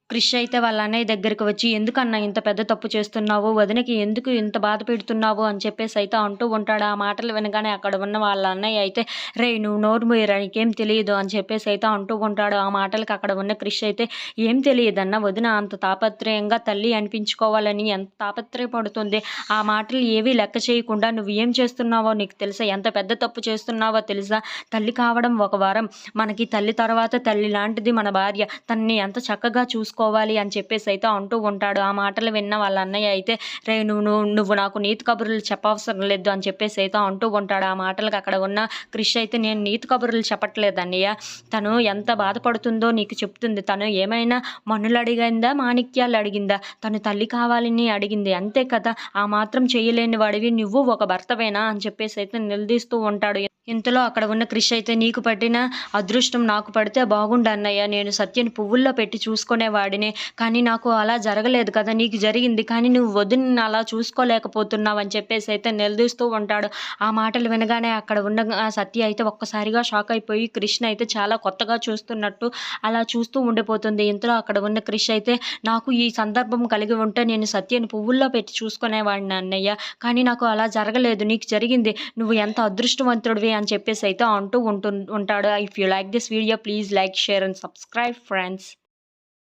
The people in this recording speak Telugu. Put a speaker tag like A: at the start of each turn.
A: క్రిష్ అయితే వాళ్ళ అన్నయ్య దగ్గరికి వచ్చి, "ఎందుకన్నా ఇంత పెద్ద తప్పు చేస్తున్నావు? వదినకి ఎందుకు ఇంత బాధ పెడుతున్నావు?" అని చెప్పేసి అయితే అంటూ ఉంటాడు. ఆ మాటలు వినగానే అక్కడ ఉన్న వాళ్ళ అన్నయ్య అయితే, "రేయ్! నువ్వు నోరు మూయరా నీకేం తెలీదు" అని చెప్పేసి అయితే అంటూ ఉంటాడు. ఆ మాటలకి అక్కడ ఉన్న క్రిష్ అయితే, "ఏం తెలియదన్నా వదిన అంత తాపత్రయంగా తల్లి అనిపించుకోవాలని ఎంత తాపత్రయపడుతుంది. ఆ మాటలు ఏవీ లెక్క చేయకుండా నువ్వు ఏం చేస్తున్నావో నీకు తెలుసా? ఎంత పెద్ద తప్పు చేస్తున్నావో తెలుసా? తల్లి కావడం ఒక వరం. మనకి తల్లి తర్వాత తల్లి లాంటిది మన భార్య. తనని ఎంత చక్కగా చూసుకోవాలి" అని చెప్పేసి అయితే అంటూ ఉంటాడు. ఆ మాటలు విన్న వాళ్ళ అన్నయ్య అయితే, "రేయ్! నువ్వు నువ్వు నువ్వు నాకు నీతి కబుర్లు చెప్పవసరం లేదు" అని చెప్పేసి అయితే అంటూ ఉంటాడు. ఆ మాటలకి అక్కడ ఉన్న క్రిష్ అయితే, "నేను నీతి కబుర్లు చెప్పట్లేదు అన్నయ్య. తను ఎంత బాధపడుతుందో నీకు చెప్తుంది. తను ఏమైనా మనులు అడిగిందా? మాణిక్యాలు అడిగిందా? తను తల్లి కావాలని అడిగింది. అంతే కదా! ఆ మాత్రం చేయలేని వాడివి నువ్వు ఒక భర్తవేనా?" అని చెప్పేసి అయితే నిలదీస్తూ ఉంటాడు. ఇంతలో అక్కడ ఉన్న క్రిష్ అయితే, "నీకు పట్టిన అదృష్టం నాకు పడితే బాగుండన్నయ్య. నేను సత్యని పువ్వుల్లో పెట్టి చూసుకునేవాడిని. కానీ నాకు అలా జరగలేదు కదా! నీకు జరిగింది. కానీ నువ్వు వదినని అలా చూసుకోలేకపోతున్నావు" అని చెప్పేసి అయితే నిలదీస్తూ ఉంటాడు. ఆ మాటలు వినగానే అక్కడ ఉన్న సత్య అయితే ఒక్కసారిగా షాక్ అయిపోయి క్రిష్‌ని అయితే చాలా కొత్తగా చూస్తున్నట్టు అలా చూస్తూ ఉండిపోతుంది. ఇంతలో అక్కడ ఉన్న క్రిష్ అయితే, "నాకు ఈ సందర్భం కలిగి ఉంటే నేను సత్యని పువ్వుల్లో పెట్టి చూసుకునేవాడిని అన్నయ్య. కానీ నాకు అలా జరగలేదు. నీకు జరిగింది. నువ్వు ఎంత అదృష్టవంతుడివి" అని చెప్పేసి అయితే అంటూ ఉంటాడు. If you like this video please like, share and subscribe friends.